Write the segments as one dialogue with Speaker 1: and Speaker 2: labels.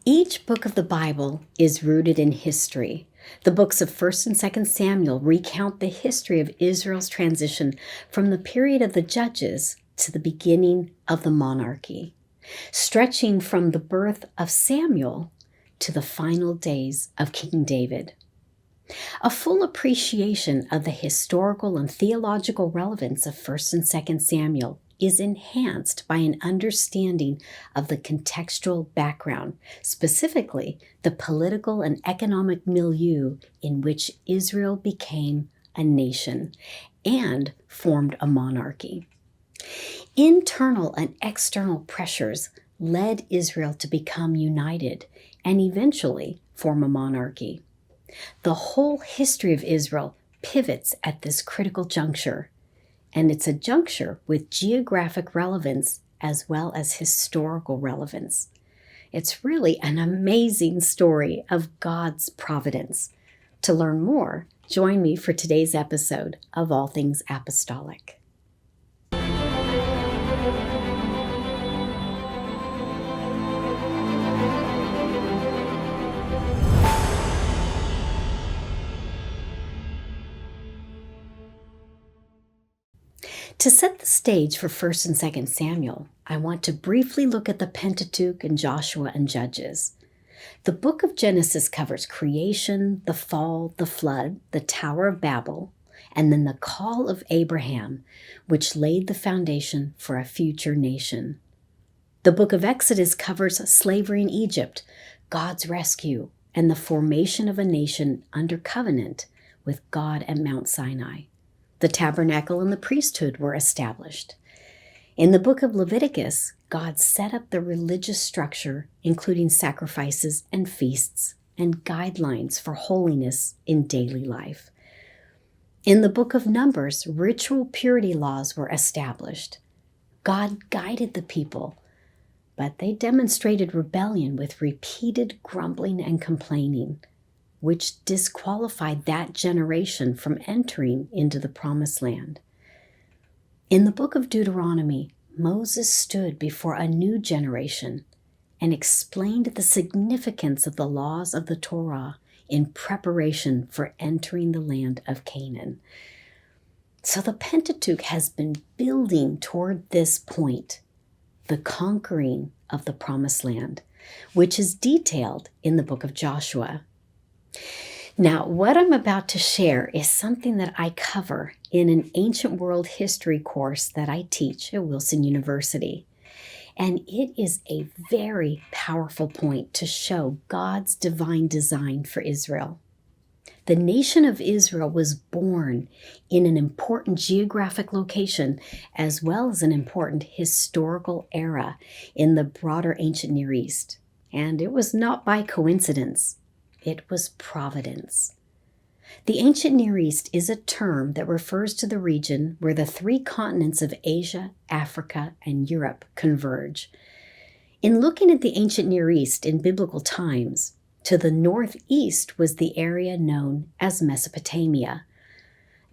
Speaker 1: Each book of the Bible is rooted in history. The books of 1st and 2nd Samuel recount the history of Israel's transition from the period of the judges to the beginning of the monarchy, stretching from the birth of Samuel to the final days of King David. A full appreciation of the historical and theological relevance of 1st and 2nd Samuel is enhanced by an understanding of the contextual background, specifically the political and economic milieu in which Israel became a nation and formed a monarchy. Internal and external pressures led Israel to become united and eventually form a monarchy. The whole history of Israel pivots at this critical juncture, and it's a juncture with geographic relevance as well as historical relevance. It's really an amazing story of God's providence. To learn more, join me for today's episode of All Things Apostolic. To set the stage for 1st and 2nd Samuel, I want to briefly look at the Pentateuch and Joshua and Judges. The book of Genesis covers creation, the fall, the flood, the Tower of Babel, and then the call of Abraham, which laid the foundation for a future nation. The book of Exodus covers slavery in Egypt, God's rescue, and the formation of a nation under covenant with God at Mount Sinai. The tabernacle and the priesthood were established. In the book of Leviticus, God set up the religious structure, including sacrifices and feasts and guidelines for holiness in daily life. In the book of Numbers, ritual purity laws were established. God guided the people, but they demonstrated rebellion with repeated grumbling and complaining, which disqualified that generation from entering into the Promised Land. In the book of Deuteronomy, Moses stood before a new generation and explained the significance of the laws of the Torah in preparation for entering the land of Canaan. So the Pentateuch has been building toward this point, the conquering of the Promised Land, which is detailed in the book of Joshua. Now, what I'm about to share is something that I cover in an ancient world history course that I teach at Wilson University. And it is a very powerful point to show God's divine design for Israel. The nation of Israel was born in an important geographic location as well as an important historical era in the broader ancient Near East. And it was not by coincidence. It was providence. The ancient Near East is a term that refers to the region where the three continents of Asia, Africa, and Europe converge. In looking at the ancient Near East in biblical times, to the northeast was the area known as Mesopotamia.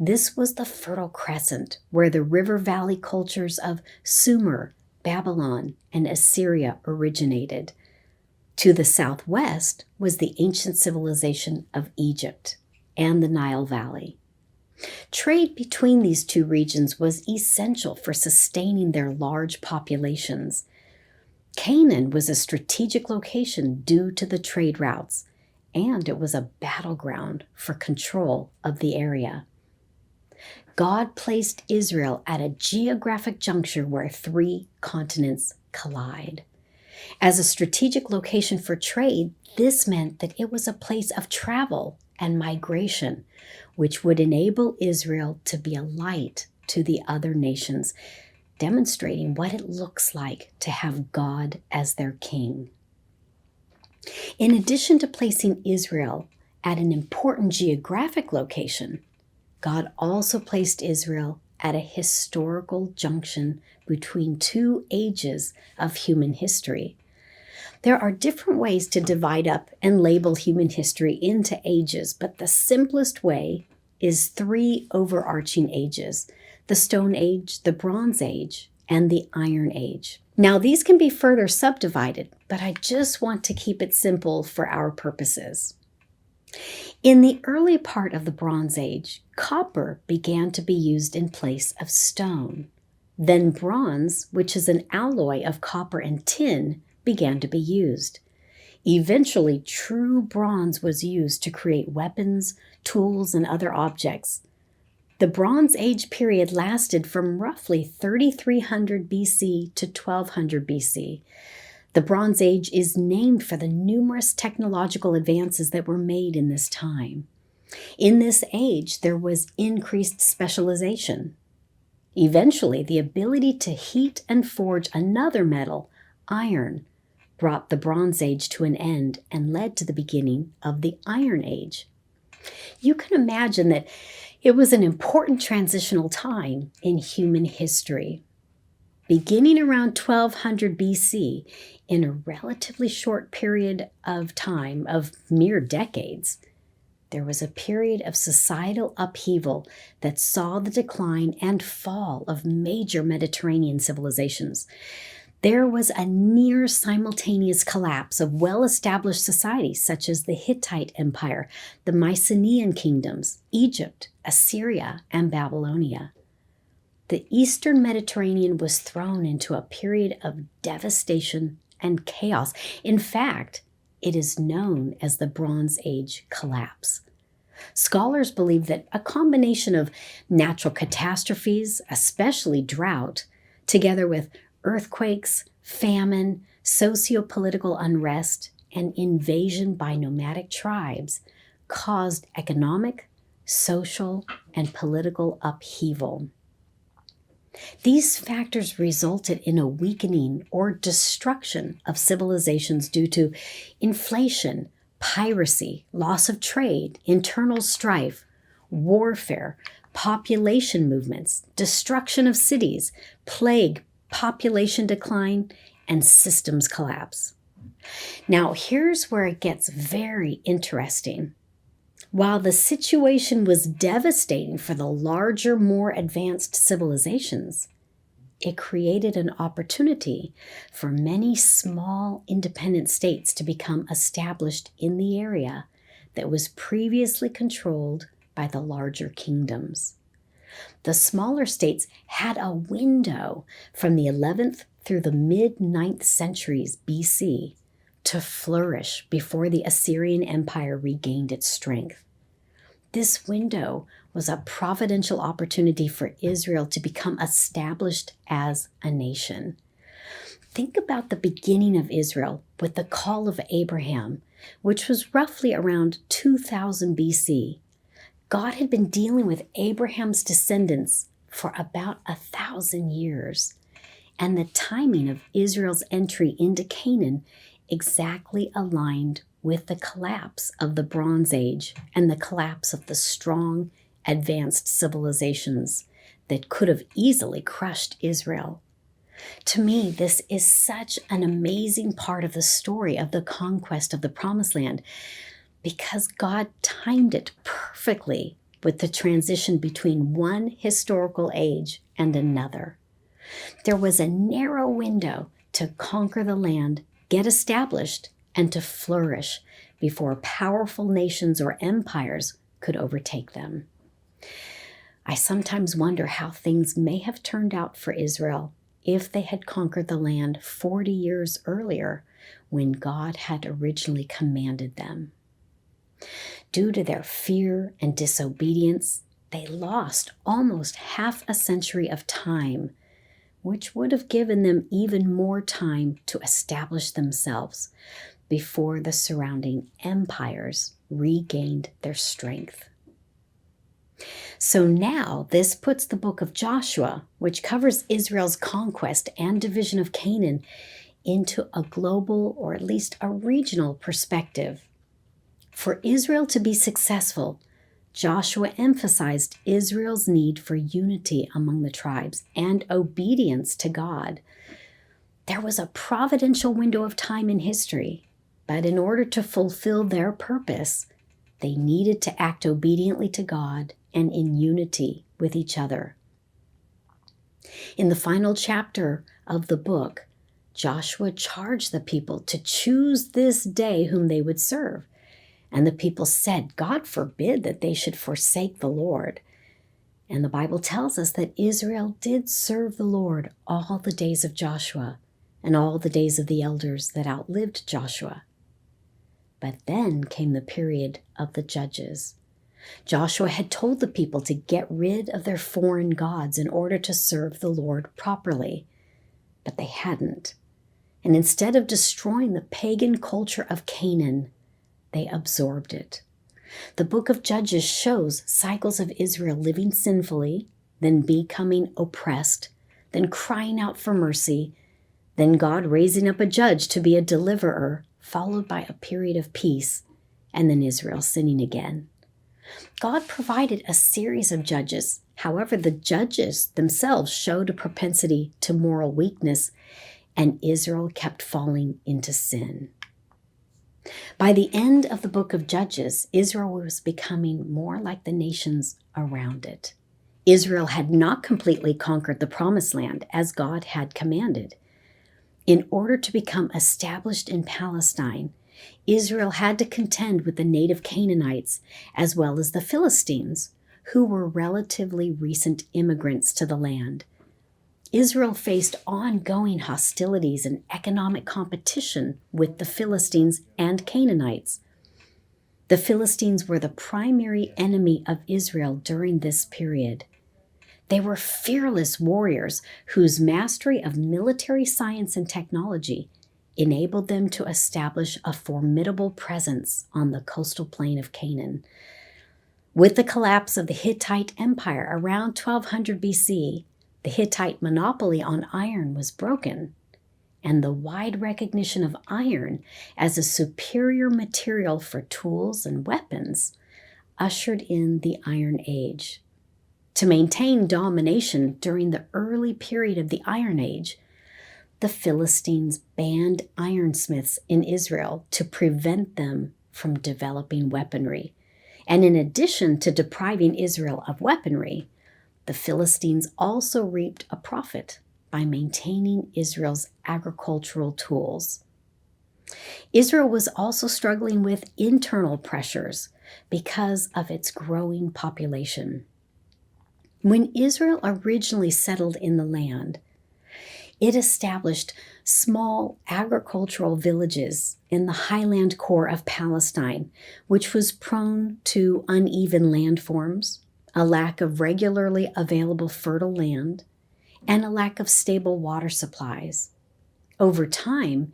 Speaker 1: This was the Fertile Crescent, where the river valley cultures of Sumer, Babylon, and Assyria originated. To the southwest was the ancient civilization of Egypt and the Nile Valley. Trade between these two regions was essential for sustaining their large populations. Canaan was a strategic location due to the trade routes, and it was a battleground for control of the area. God placed Israel at a geographic juncture where three continents collide. As a strategic location for trade, this meant that it was a place of travel and migration, which would enable Israel to be a light to the other nations, demonstrating what it looks like to have God as their king. In addition to placing Israel at an important geographic location, God also placed Israel at a historical junction between two ages of human history. There are different ways to divide up and label human history into ages, but the simplest way is three overarching ages: the Stone Age, the Bronze Age, and the Iron Age. Now, these can be further subdivided, but I just want to keep it simple for our purposes. In the early part of the Bronze Age, copper began to be used in place of stone. Then bronze, which is an alloy of copper and tin, began to be used. Eventually, true bronze was used to create weapons, tools, and other objects. The Bronze Age period lasted from roughly 3300 BC to 1200 BC. The Bronze Age is named for the numerous technological advances that were made in this time. In this age, there was increased specialization. Eventually, the ability to heat and forge another metal, iron, brought the Bronze Age to an end and led to the beginning of the Iron Age. You can imagine that it was an important transitional time in human history. Beginning around 1200 BC, in a relatively short period of time of mere decades, there was a period of societal upheaval that saw the decline and fall of major Mediterranean civilizations. There was a near simultaneous collapse of well-established societies such as the Hittite Empire, the Mycenaean kingdoms, Egypt, Assyria, and Babylonia. The Eastern Mediterranean was thrown into a period of devastation and chaos. In fact, it is known as the Bronze Age collapse. Scholars believe that a combination of natural catastrophes, especially drought, together with earthquakes, famine, socio-political unrest, and invasion by nomadic tribes caused economic, social, and political upheaval. These factors resulted in a weakening or destruction of civilizations due to inflation, piracy, loss of trade, internal strife, warfare, population movements, destruction of cities, plague, population decline, and systems collapse. Now, here's where it gets very interesting. While the situation was devastating for the larger, more advanced civilizations, it created an opportunity for many small, independent states to become established in the area that was previously controlled by the larger kingdoms. The smaller states had a window from the 11th through the mid-9th centuries BC to flourish before the Assyrian Empire regained its strength. This window was a providential opportunity for Israel to become established as a nation. Think about the beginning of Israel with the call of Abraham, which was roughly around 2000 BC. God had been dealing with Abraham's descendants for about 1,000 years, and the timing of Israel's entry into Canaan exactly aligned with the collapse of the Bronze Age and the collapse of the strong, advanced civilizations that could have easily crushed Israel. To me, this is such an amazing part of the story of the conquest of the Promised Land because God timed it perfectly with the transition between one historical age and another. There was a narrow window to conquer the land, get established, and to flourish before powerful nations or empires could overtake them. I sometimes wonder how things may have turned out for Israel if they had conquered the land 40 years earlier when God had originally commanded them. Due to their fear and disobedience, they lost almost half a century of time, which would have given them even more time to establish themselves before the surrounding empires regained their strength. So now this puts the book of Joshua, which covers Israel's conquest and division of Canaan, into a global or at least a regional perspective. For Israel to be successful, Joshua emphasized Israel's need for unity among the tribes and obedience to God. There was a providential window of time in history, but in order to fulfill their purpose, they needed to act obediently to God and in unity with each other. In the final chapter of the book, Joshua charged the people to choose this day whom they would serve. And the people said, God forbid that they should forsake the Lord. And the Bible tells us that Israel did serve the Lord all the days of Joshua and all the days of the elders that outlived Joshua. But then came the period of the judges. Joshua had told the people to get rid of their foreign gods in order to serve the Lord properly, but they hadn't. And instead of destroying the pagan culture of Canaan, they absorbed it. The book of Judges shows cycles of Israel living sinfully, then becoming oppressed, then crying out for mercy, then God raising up a judge to be a deliverer, followed by a period of peace, and then Israel sinning again. God provided a series of judges. However, the judges themselves showed a propensity to moral weakness, and Israel kept falling into sin. By the end of the book of Judges, Israel was becoming more like the nations around it. Israel had not completely conquered the promised land as God had commanded. In order to become established in Palestine, Israel had to contend with the native Canaanites as well as the Philistines, who were relatively recent immigrants to the land. Israel faced ongoing hostilities and economic competition with the Philistines and Canaanites. The Philistines were the primary enemy of Israel during this period. They were fearless warriors whose mastery of military science and technology enabled them to establish a formidable presence on the coastal plain of Canaan. With the collapse of the Hittite Empire around 1200 BC, the Hittite monopoly on iron was broken, and the wide recognition of iron as a superior material for tools and weapons ushered in the Iron Age. To maintain domination during the early period of the Iron Age, the Philistines banned ironsmiths in Israel to prevent them from developing weaponry. And in addition to depriving Israel of weaponry, the Philistines also reaped a profit by maintaining Israel's agricultural tools. Israel was also struggling with internal pressures because of its growing population. When Israel originally settled in the land, it established small agricultural villages in the highland core of Palestine, which was prone to uneven landforms, a lack of regularly available fertile land, and a lack of stable water supplies. Over time,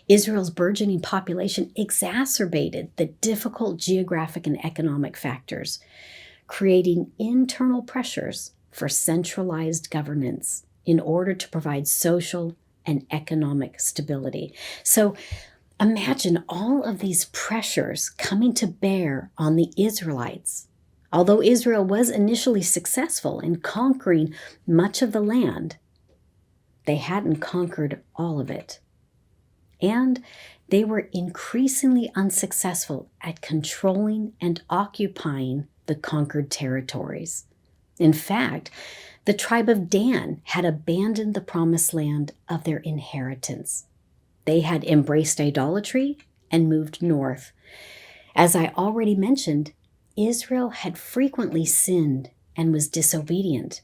Speaker 1: Israel's burgeoning population exacerbated the difficult geographic and economic factors, creating internal pressures for centralized governance in order to provide social and economic stability. So imagine all of these pressures coming to bear on the Israelites. Although Israel was initially successful in conquering much of the land, they hadn't conquered all of it. And they were increasingly unsuccessful at controlling and occupying the conquered territories. In fact, the tribe of Dan had abandoned the promised land of their inheritance. They had embraced idolatry and moved north. As I already mentioned, Israel had frequently sinned and was disobedient,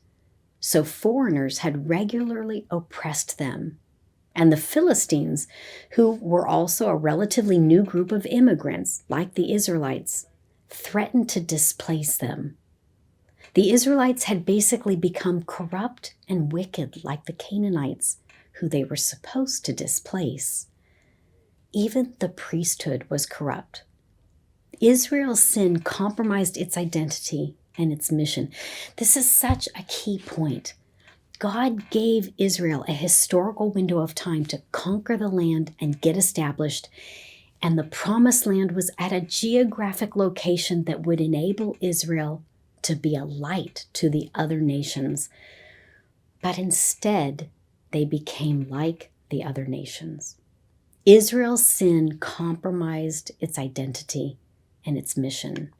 Speaker 1: so foreigners had regularly oppressed them. And the Philistines, who were also a relatively new group of immigrants like the Israelites, threatened to displace them. The Israelites had basically become corrupt and wicked like the Canaanites, who they were supposed to displace. Even the priesthood was corrupt. Israel's sin compromised its identity and its mission. This is such a key point. God gave Israel a historical window of time to conquer the land and get established, and the promised land was at a geographic location that would enable Israel to be a light to the other nations. But instead, they became like the other nations. Israel's sin compromised its identity and its mission.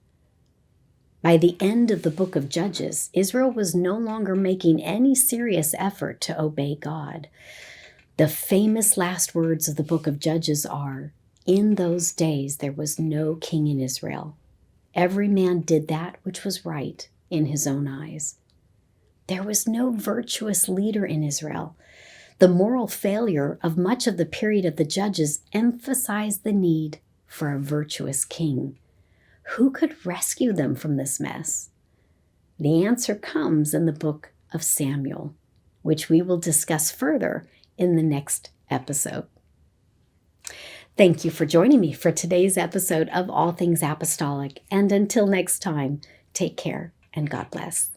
Speaker 1: By the end of the book of Judges, Israel was no longer making any serious effort to obey God. The famous last words of the book of Judges are, "In those days there was no king in Israel. Every man did that which was right in his own eyes." There was no virtuous leader in Israel. The moral failure of much of the period of the Judges emphasized the need for a virtuous king. Who could rescue them from this mess? The answer comes in the book of Samuel, which we will discuss further in the next episode. Thank you for joining me for today's episode of All Things Apostolic. And until next time, take care and God bless.